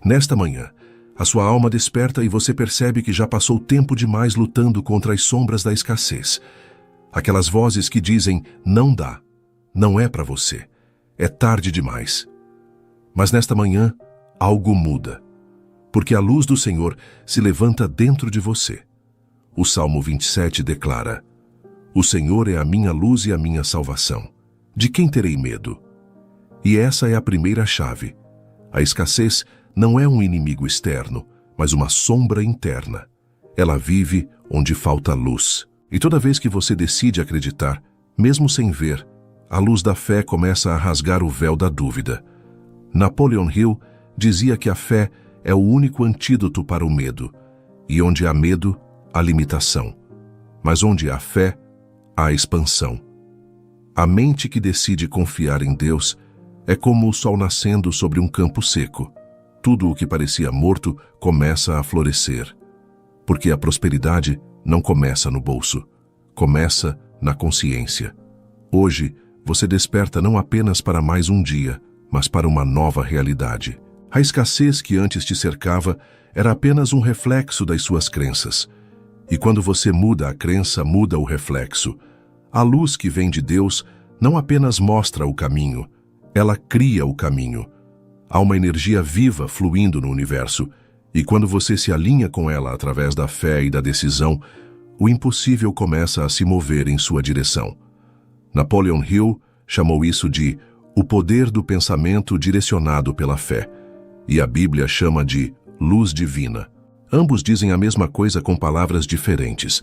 Nesta manhã, a sua alma desperta e você percebe que já passou tempo demais lutando contra as sombras da escassez. Aquelas vozes que dizem, não dá, não é para você, é tarde demais. Mas nesta manhã, algo muda, porque a luz do Senhor se levanta dentro de você. O Salmo 27 declara, o Senhor é a minha luz e a minha salvação. De quem terei medo? E essa é a primeira chave. A escassez não é um inimigo externo, mas uma sombra interna. Ela vive onde falta luz. E toda vez que você decide acreditar, mesmo sem ver, a luz da fé começa a rasgar o véu da dúvida. Napoleon Hill dizia que a fé é o único antídoto para o medo, e onde há medo, há limitação. Mas onde há fé, há expansão. A mente que decide confiar em Deus é como o sol nascendo sobre um campo seco. Tudo o que parecia morto começa a florescer. Porque a prosperidade não começa no bolso, começa na consciência. Hoje, você desperta não apenas para mais um dia, mas para uma nova realidade. A escassez que antes te cercava era apenas um reflexo das suas crenças. E quando você muda a crença, muda o reflexo. A luz que vem de Deus não apenas mostra o caminho, ela cria o caminho. Há uma energia viva fluindo no universo, e quando você se alinha com ela através da fé e da decisão, o impossível começa a se mover em sua direção. Napoleon Hill chamou isso de o poder do pensamento direcionado pela fé, e a Bíblia chama de luz divina. Ambos dizem a mesma coisa com palavras diferentes.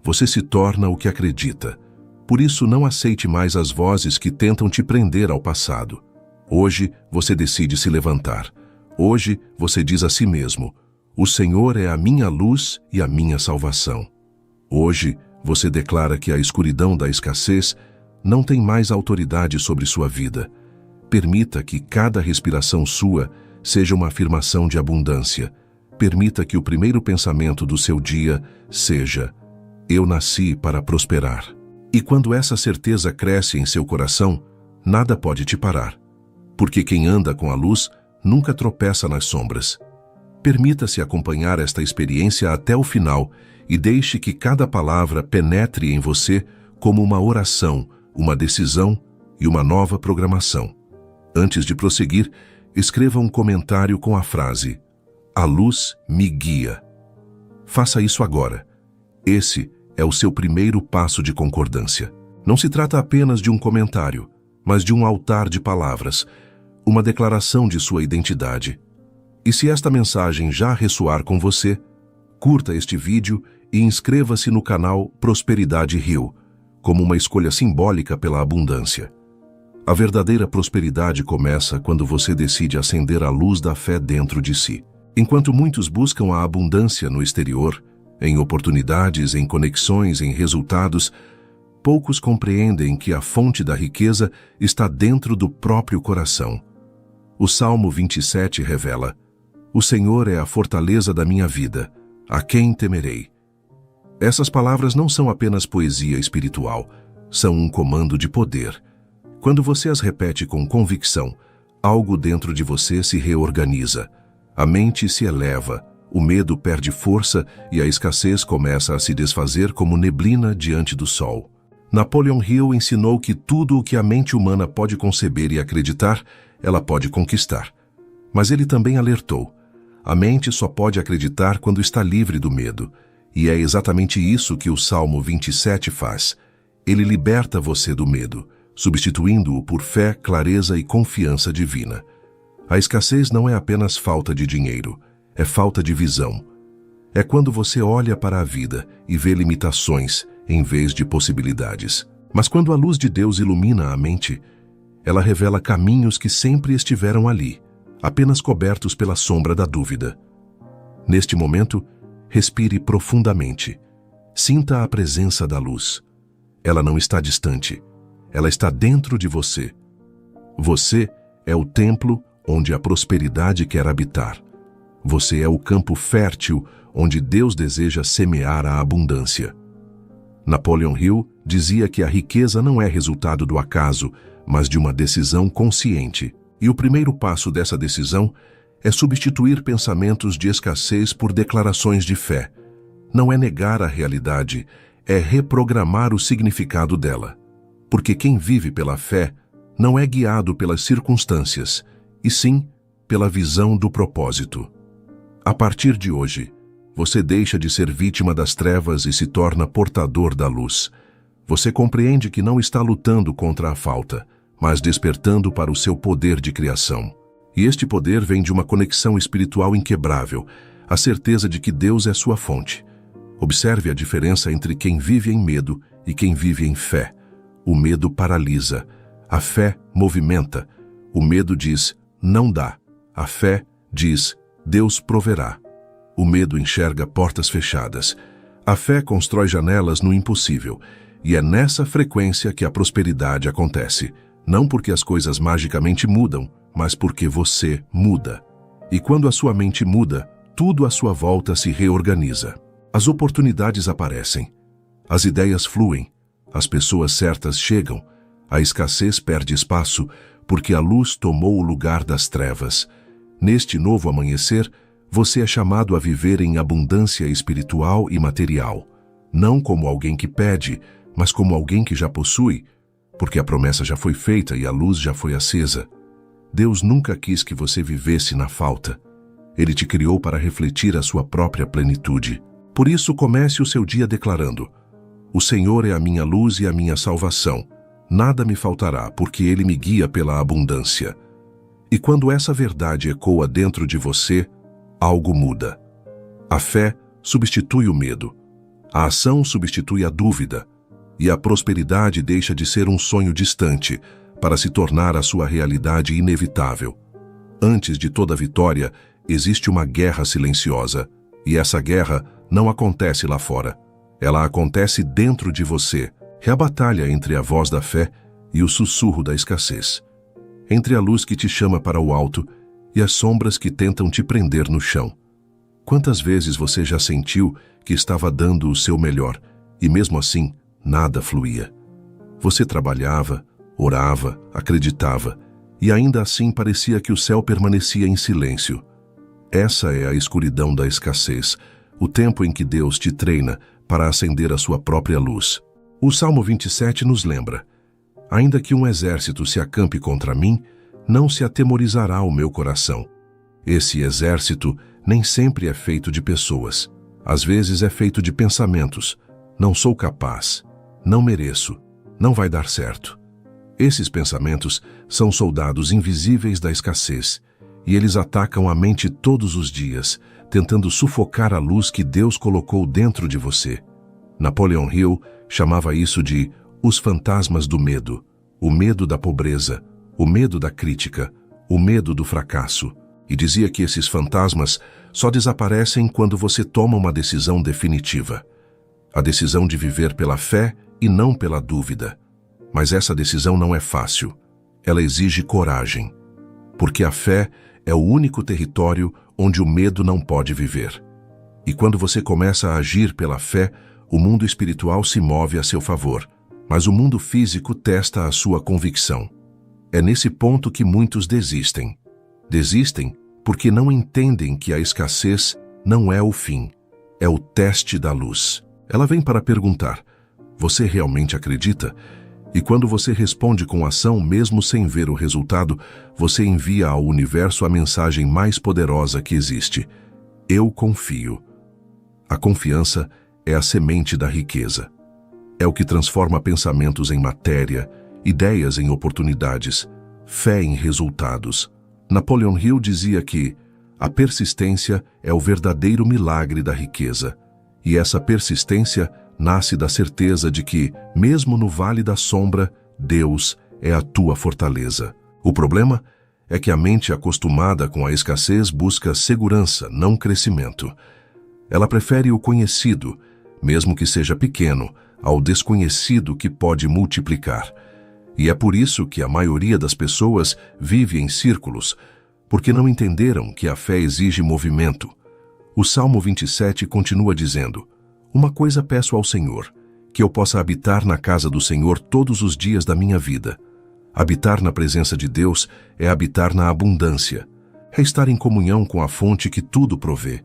Você se torna o que acredita. Por isso, não aceite mais as vozes que tentam te prender ao passado. Hoje, você decide se levantar. Hoje, você diz a si mesmo, o Senhor é a minha luz e a minha salvação. Hoje, você declara que a escuridão da escassez não tem mais autoridade sobre sua vida. Permita que cada respiração sua seja uma afirmação de abundância. Permita que o primeiro pensamento do seu dia seja, eu nasci para prosperar. E quando essa certeza cresce em seu coração, nada pode te parar. Porque quem anda com a luz nunca tropeça nas sombras. Permita-se acompanhar esta experiência até o final e deixe que cada palavra penetre em você como uma oração, uma decisão e uma nova programação. Antes de prosseguir, escreva um comentário com a frase, a luz me guia. Faça isso agora. Esse é o seu primeiro passo de concordância. Não se trata apenas de um comentário, mas de um altar de palavras, uma declaração de sua identidade. E se esta mensagem já ressoar com você, curta este vídeo e inscreva-se no canal Prosperidade Hill, como uma escolha simbólica pela abundância. A verdadeira prosperidade começa quando você decide acender a luz da fé dentro de si. Enquanto muitos buscam a abundância no exterior, em oportunidades, em conexões, em resultados, poucos compreendem que a fonte da riqueza está dentro do próprio coração. O Salmo 27 revela, o Senhor é a fortaleza da minha vida, a quem temerei? Essas palavras não são apenas poesia espiritual, são um comando de poder. Quando você as repete com convicção, algo dentro de você se reorganiza, a mente se eleva, o medo perde força e a escassez começa a se desfazer como neblina diante do sol. Napoleon Hill ensinou que tudo o que a mente humana pode conceber e acreditar, ela pode conquistar. Mas ele também alertou, a mente só pode acreditar quando está livre do medo. E é exatamente isso que o Salmo 27 faz. Ele liberta você do medo, substituindo-o por fé, clareza e confiança divina. A escassez não é apenas falta de dinheiro, é falta de visão. É quando você olha para a vida e vê limitações em vez de possibilidades. Mas quando a luz de Deus ilumina a mente, ela revela caminhos que sempre estiveram ali, apenas cobertos pela sombra da dúvida. Neste momento, respire profundamente. Sinta a presença da luz. Ela não está distante. Ela está dentro de você. Você é o templo onde a prosperidade quer habitar. Você é o campo fértil onde Deus deseja semear a abundância. Napoleon Hill dizia que a riqueza não é resultado do acaso, mas de uma decisão consciente. E o primeiro passo dessa decisão é substituir pensamentos de escassez por declarações de fé. Não é negar a realidade, é reprogramar o significado dela. Porque quem vive pela fé não é guiado pelas circunstâncias, e sim pela visão do propósito. A partir de hoje, você deixa de ser vítima das trevas e se torna portador da luz. Você compreende que não está lutando contra a falta, mas despertando para o seu poder de criação. E este poder vem de uma conexão espiritual inquebrável, a certeza de que Deus é sua fonte. Observe a diferença entre quem vive em medo e quem vive em fé. O medo paralisa, a fé movimenta. O medo diz, não dá. A fé diz, Deus proverá. O medo enxerga portas fechadas. A fé constrói janelas no impossível. E é nessa frequência que a prosperidade acontece. Não porque as coisas magicamente mudam, mas porque você muda. E quando a sua mente muda, tudo à sua volta se reorganiza. As oportunidades aparecem. As ideias fluem. As pessoas certas chegam. A escassez perde espaço porque a luz tomou o lugar das trevas. Neste novo amanhecer, você é chamado a viver em abundância espiritual e material. Não como alguém que pede, mas como alguém que já possui, porque a promessa já foi feita e a luz já foi acesa. Deus nunca quis que você vivesse na falta. Ele te criou para refletir a sua própria plenitude. Por isso, comece o seu dia declarando: o Senhor é a minha luz e a minha salvação. Nada me faltará, porque Ele me guia pela abundância. E quando essa verdade ecoa dentro de você, algo muda. A fé substitui o medo. A ação substitui a dúvida. E a prosperidade deixa de ser um sonho distante para se tornar a sua realidade inevitável. Antes de toda vitória, existe uma guerra silenciosa. E essa guerra não acontece lá fora. Ela acontece dentro de você. É a batalha entre a voz da fé e o sussurro da escassez. Entre a luz que te chama para o alto e as sombras que tentam te prender no chão. Quantas vezes você já sentiu que estava dando o seu melhor e mesmo assim nada fluía? Você trabalhava, orava, acreditava e ainda assim parecia que o céu permanecia em silêncio. Essa é a escuridão da escassez, o tempo em que Deus te treina para acender a sua própria luz. O Salmo 27 nos lembra: ainda que um exército se acampe contra mim, não se atemorizará o meu coração. Esse exército nem sempre é feito de pessoas. Às vezes é feito de pensamentos. Não sou capaz. Não mereço. Não vai dar certo. Esses pensamentos são soldados invisíveis da escassez, e eles atacam a mente todos os dias, tentando sufocar a luz que Deus colocou dentro de você. Napoleon Hill chamava isso de os fantasmas do medo, o medo da pobreza, o medo da crítica, o medo do fracasso, e dizia que esses fantasmas só desaparecem quando você toma uma decisão definitiva. A decisão de viver pela fé e não pela dúvida. Mas essa decisão não é fácil. Ela exige coragem. Porque a fé é o único território onde o medo não pode viver. E quando você começa a agir pela fé, o mundo espiritual se move a seu favor, mas o mundo físico testa a sua convicção. É nesse ponto que muitos desistem. Desistem porque não entendem que a escassez não é o fim, é o teste da luz. Ela vem para perguntar: você realmente acredita? E quando você responde com ação, mesmo sem ver o resultado, você envia ao universo a mensagem mais poderosa que existe: eu confio. A confiança é a semente da riqueza. É o que transforma pensamentos em matéria, ideias em oportunidades, fé em resultados. Napoleon Hill dizia que a persistência é o verdadeiro milagre da riqueza. E essa persistência nasce da certeza de que, mesmo no vale da sombra, Deus é a tua fortaleza. O problema é que a mente acostumada com a escassez busca segurança, não crescimento. Ela prefere o conhecido, mesmo que seja pequeno, ao desconhecido que pode multiplicar. E é por isso que a maioria das pessoas vive em círculos, porque não entenderam que a fé exige movimento. O Salmo 27 continua dizendo: uma coisa peço ao Senhor, que eu possa habitar na casa do Senhor todos os dias da minha vida. Habitar na presença de Deus é habitar na abundância. é estar em comunhão com a fonte que tudo provê.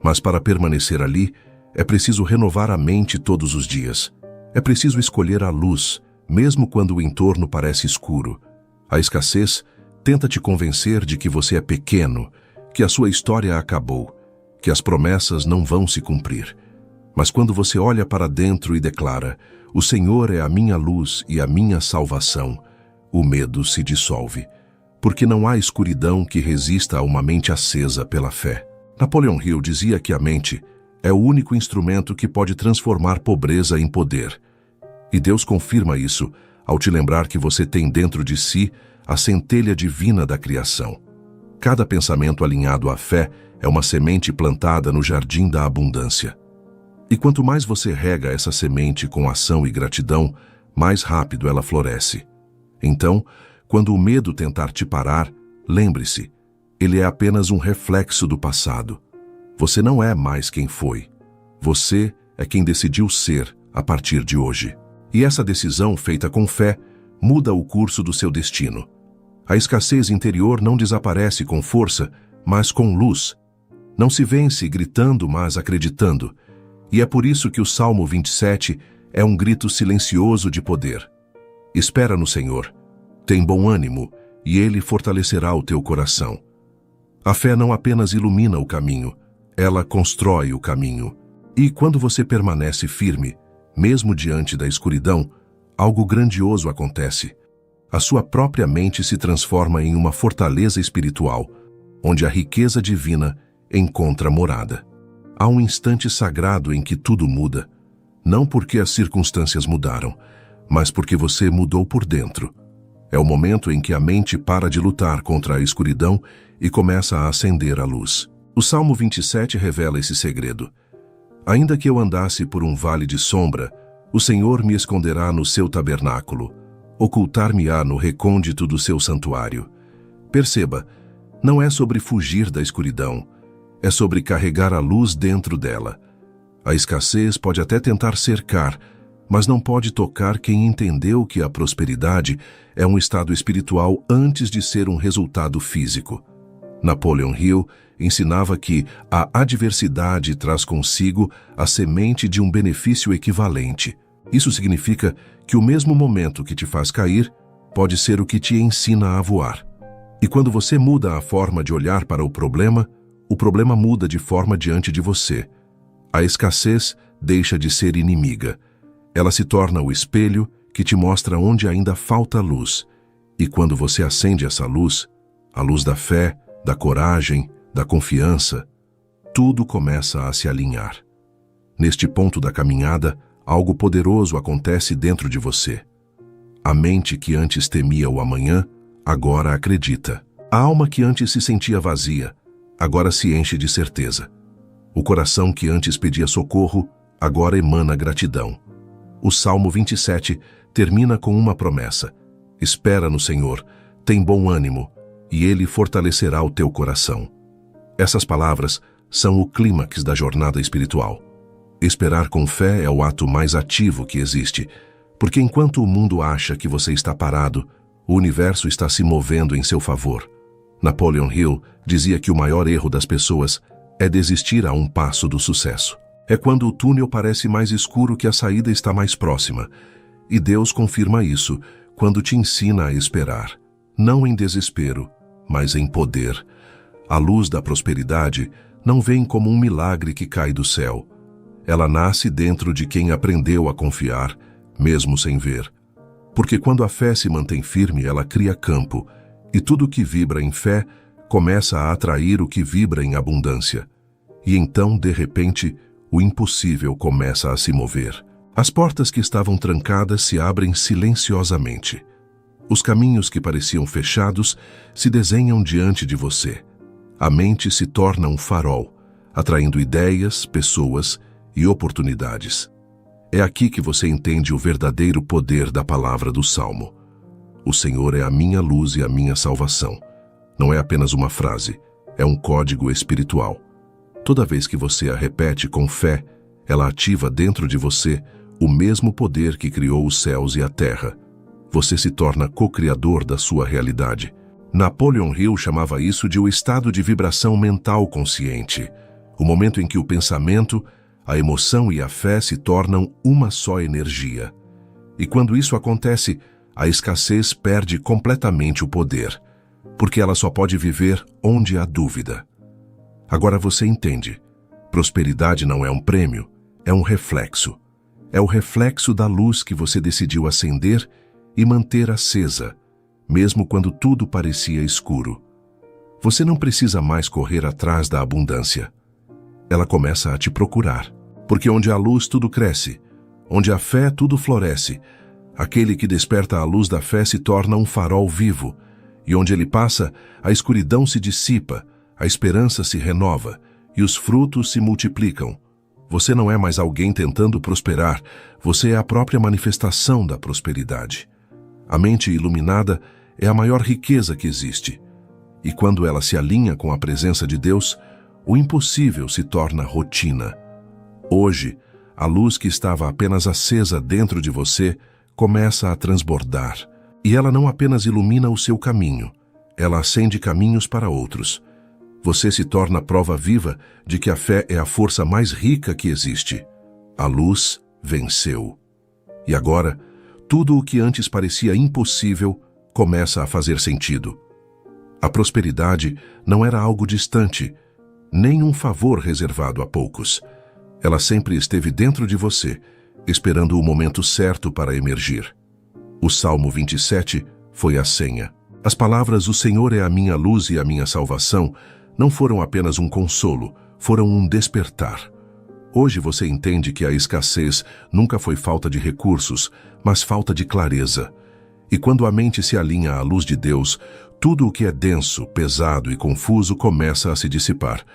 Mas para permanecer ali, é preciso renovar a mente todos os dias. É preciso escolher a luz, mesmo quando o entorno parece escuro. A escassez tenta te convencer de que você é pequeno, que a sua história acabou, que as promessas não vão se cumprir. Mas quando você olha para dentro e declara: "O Senhor é a minha luz e a minha salvação", o medo se dissolve, porque não há escuridão que resista a uma mente acesa pela fé. Napoleon Hill dizia que a mente é o único instrumento que pode transformar pobreza em poder. E Deus confirma isso ao te lembrar que você tem dentro de si a centelha divina da criação. Cada pensamento alinhado à fé é uma semente plantada no jardim da abundância. E quanto mais você rega essa semente com ação e gratidão, mais rápido ela floresce. Então, quando o medo tentar te parar, lembre-se, ele é apenas um reflexo do passado. Você não é mais quem foi. Você é quem decidiu ser a partir de hoje. E essa decisão, feita com fé, muda o curso do seu destino. A escassez interior não desaparece com força, mas com luz. Não se vence gritando, mas acreditando. E é por isso que o Salmo 27 é um grito silencioso de poder. Espera no Senhor, tem bom ânimo, e Ele fortalecerá o teu coração. A fé não apenas ilumina o caminho, ela constrói o caminho. E quando você permanece firme, mesmo diante da escuridão, algo grandioso acontece. A sua própria mente se transforma em uma fortaleza espiritual, onde a riqueza divina encontra morada. Há um instante sagrado em que tudo muda, não porque as circunstâncias mudaram, mas porque você mudou por dentro. É o momento em que a mente para de lutar contra a escuridão e começa a acender a luz. O Salmo 27 revela esse segredo. Ainda que eu andasse por um vale de sombra, o Senhor me esconderá no seu tabernáculo, ocultar-me-á no recôndito do seu santuário. Perceba, não é sobre fugir da escuridão, é sobre carregar a luz dentro dela. A escassez pode até tentar cercar, mas não pode tocar quem entendeu que a prosperidade é um estado espiritual antes de ser um resultado físico. Napoleon Hill ensinava que a adversidade traz consigo a semente de um benefício equivalente. Isso significa que o mesmo momento que te faz cair pode ser o que te ensina a voar. E quando você muda a forma de olhar para o problema muda de forma diante de você. A escassez deixa de ser inimiga. Ela se torna o espelho que te mostra onde ainda falta luz. E quando você acende essa luz, a luz da fé, da coragem, da confiança, tudo começa a se alinhar. Neste ponto da caminhada, algo poderoso acontece dentro de você. A mente que antes temia o amanhã, agora acredita. A alma que antes se sentia vazia, agora se enche de certeza. O coração que antes pedia socorro, agora emana gratidão. O Salmo 27 termina com uma promessa: espera no Senhor, tem bom ânimo, e Ele fortalecerá o teu coração. Essas palavras são o clímax da jornada espiritual. Esperar com fé é o ato mais ativo que existe, porque enquanto o mundo acha que você está parado, o universo está se movendo em seu favor. Napoleon Hill dizia que o maior erro das pessoas é desistir a um passo do sucesso. É quando o túnel parece mais escuro que a saída está mais próxima. E Deus confirma isso quando te ensina a esperar, não em desespero, mas em poder. A luz da prosperidade não vem como um milagre que cai do céu. Ela nasce dentro de quem aprendeu a confiar, mesmo sem ver. Porque quando a fé se mantém firme, ela cria campo, e tudo que vibra em fé começa a atrair o que vibra em abundância. E então, de repente, o impossível começa a se mover. As portas que estavam trancadas se abrem silenciosamente. Os caminhos que pareciam fechados se desenham diante de você. A mente se torna um farol, atraindo ideias, pessoas e oportunidades. É aqui que você entende o verdadeiro poder da palavra do Salmo. O Senhor é a minha luz e a minha salvação. Não é apenas uma frase, é um código espiritual. Toda vez que você a repete com fé, ela ativa dentro de você o mesmo poder que criou os céus e a terra. Você se torna co-criador da sua realidade. Napoleon Hill chamava isso de o estado de vibração mental consciente, o momento em que o pensamento, a emoção e a fé se tornam uma só energia. E quando isso acontece, a escassez perde completamente o poder, porque ela só pode viver onde há dúvida. Agora você entende. Prosperidade não é um prêmio, é um reflexo. É o reflexo da luz que você decidiu acender e manter acesa, mesmo quando tudo parecia escuro. Você não precisa mais correr atrás da abundância. Ela começa a te procurar, porque onde há luz tudo cresce, onde há fé tudo floresce. Aquele que desperta a luz da fé se torna um farol vivo, e onde ele passa, a escuridão se dissipa, a esperança se renova e os frutos se multiplicam. Você não é mais alguém tentando prosperar, você é a própria manifestação da prosperidade. A mente iluminada é a maior riqueza que existe, e quando ela se alinha com a presença de Deus, o impossível se torna rotina. Hoje, a luz que estava apenas acesa dentro de você começa a transbordar, e ela não apenas ilumina o seu caminho, ela acende caminhos para outros. Você se torna prova viva de que a fé é a força mais rica que existe. A luz venceu. E agora, tudo o que antes parecia impossível começa a fazer sentido. A prosperidade não era algo distante, nem um favor reservado a poucos. Ela sempre esteve dentro de você, esperando o momento certo para emergir. O Salmo 27 foi a senha. As palavras "O Senhor é a minha luz e a minha salvação" não foram apenas um consolo, foram um despertar. Hoje você entende que a escassez nunca foi falta de recursos, mas falta de clareza. E quando a mente se alinha à luz de Deus, tudo o que é denso, pesado e confuso começa a se dissipar.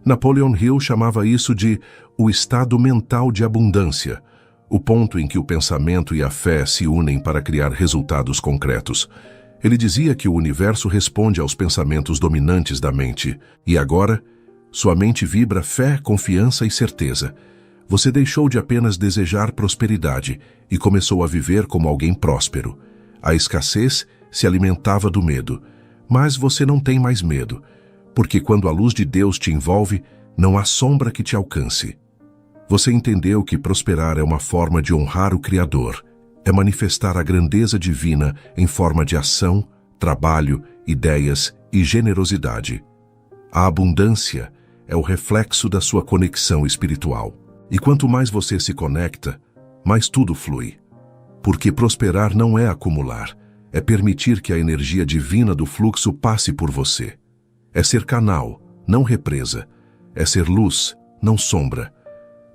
Napoleon Hill chamava isso de o estado mental de abundância, o ponto em que o pensamento e a fé se unem para criar resultados concretos. Ele dizia que o universo responde aos pensamentos dominantes da mente, e agora, sua mente vibra fé, confiança e certeza. Você deixou de apenas desejar prosperidade e começou a viver como alguém próspero. A escassez se alimentava do medo, mas você não tem mais medo, porque quando a luz de Deus te envolve, não há sombra que te alcance. Você entendeu que prosperar é uma forma de honrar o Criador, é manifestar a grandeza divina em forma de ação, trabalho, ideias e generosidade. A abundância é o reflexo da sua conexão espiritual. E quanto mais você se conecta, mais tudo flui. Porque prosperar não é acumular, é permitir que a energia divina do fluxo passe por você. É ser canal, não represa. É ser luz, não sombra.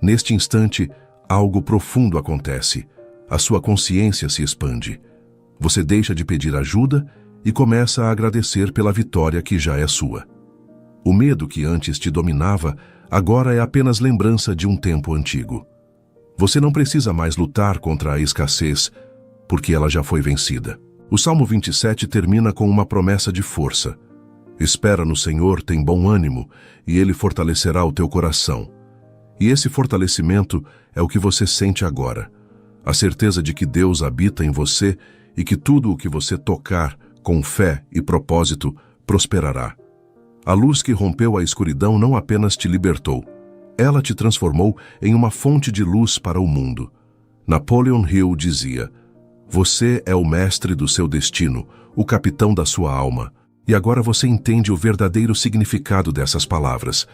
Neste instante, algo profundo acontece. A sua consciência se expande. Você deixa de pedir ajuda e começa a agradecer pela vitória que já é sua. O medo que antes te dominava, agora é apenas lembrança de um tempo antigo. Você não precisa mais lutar contra a escassez, porque ela já foi vencida. O Salmo 27 termina com uma promessa de força. Espera no Senhor, tem bom ânimo, e Ele fortalecerá o teu coração. E esse fortalecimento é o que você sente agora. A certeza de que Deus habita em você e que tudo o que você tocar, com fé e propósito, prosperará. A luz que rompeu a escuridão não apenas te libertou, ela te transformou em uma fonte de luz para o mundo. Napoleon Hill dizia: "Você é o mestre do seu destino, o capitão da sua alma." E agora você entende o verdadeiro significado dessas palavras.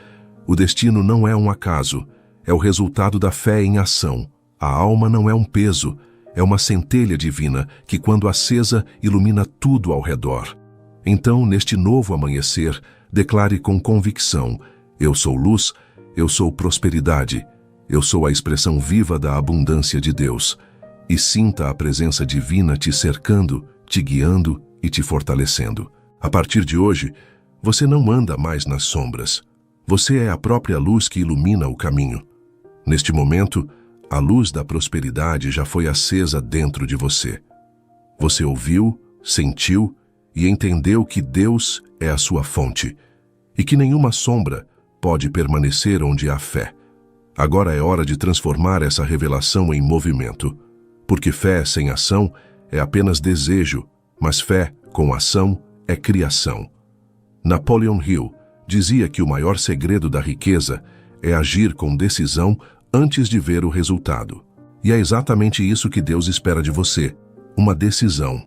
O destino não é um acaso, é o resultado da fé em ação. A alma não é um peso, é uma centelha divina que, quando acesa, ilumina tudo ao redor. Então, neste novo amanhecer, declare com convicção: eu sou luz, eu sou prosperidade, eu sou a expressão viva da abundância de Deus. E sinta a presença divina te cercando, te guiando e te fortalecendo. A partir de hoje, você não anda mais nas sombras. Você é a própria luz que ilumina o caminho. Neste momento, a luz da prosperidade já foi acesa dentro de você. Você ouviu, sentiu e entendeu que Deus é a sua fonte e que nenhuma sombra pode permanecer onde há fé. Agora é hora de transformar essa revelação em movimento, porque fé sem ação é apenas desejo, mas fé com ação é criação. Napoleon Hill dizia que o maior segredo da riqueza é agir com decisão antes de ver o resultado. E é exatamente isso que Deus espera de você, uma decisão.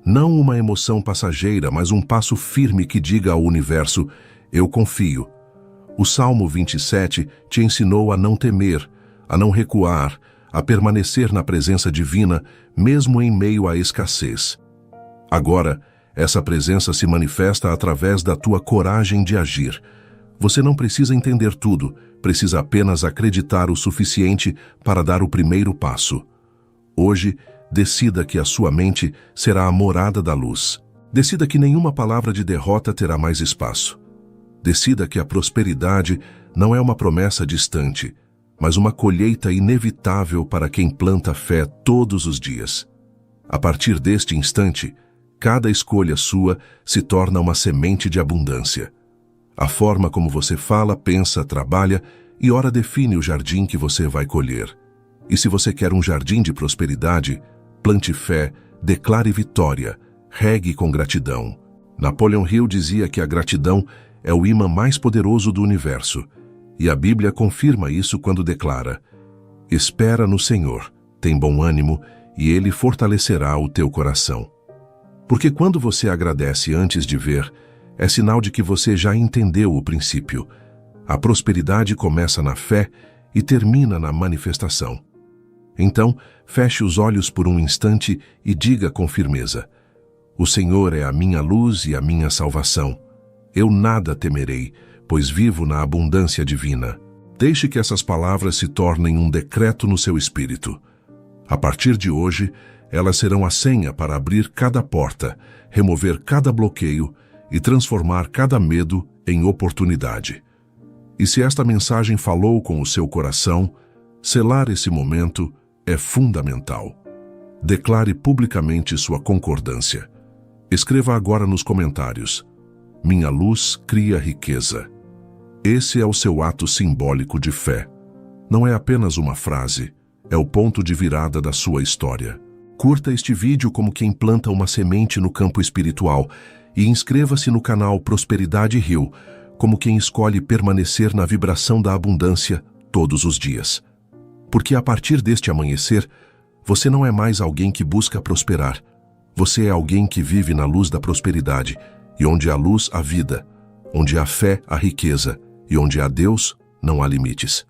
Não uma emoção passageira, mas um passo firme que diga ao universo: eu confio. O Salmo 27 te ensinou a não temer, a não recuar, a permanecer na presença divina, mesmo em meio à escassez. Agora, essa presença se manifesta através da tua coragem de agir. Você não precisa entender tudo, precisa apenas acreditar o suficiente para dar o primeiro passo. Hoje, decida que a sua mente será a morada da luz. Decida que nenhuma palavra de derrota terá mais espaço. Decida que a prosperidade não é uma promessa distante, mas uma colheita inevitável para quem planta fé todos os dias. A partir deste instante, cada escolha sua se torna uma semente de abundância. A forma como você fala, pensa, trabalha e ora define o jardim que você vai colher. E se você quer um jardim de prosperidade, plante fé, declare vitória, regue com gratidão. Napoleon Hill dizia que a gratidão é o imã mais poderoso do universo. E a Bíblia confirma isso quando declara: espera no Senhor, tem bom ânimo, e Ele fortalecerá o teu coração. Porque quando você agradece antes de ver, é sinal de que você já entendeu o princípio. A prosperidade começa na fé e termina na manifestação. Então, feche os olhos por um instante e diga com firmeza: o Senhor é a minha luz e a minha salvação. Eu nada temerei, pois vivo na abundância divina. Deixe que essas palavras se tornem um decreto no seu espírito. A partir de hoje, elas serão a senha para abrir cada porta, remover cada bloqueio e transformar cada medo em oportunidade. E se esta mensagem falou com o seu coração, selar esse momento é fundamental. Declare publicamente sua concordância. Escreva agora nos comentários: minha luz cria riqueza. Esse é o seu ato simbólico de fé. Não é apenas uma frase, é o ponto de virada da sua história. Curta este vídeo como quem planta uma semente no campo espiritual e inscreva-se no canal Prosperidade Hill, como quem escolhe permanecer na vibração da abundância todos os dias. Porque a partir deste amanhecer, você não é mais alguém que busca prosperar. Você é alguém que vive na luz da prosperidade, e onde há luz, há vida, onde há fé, há riqueza, e onde há Deus, não há limites.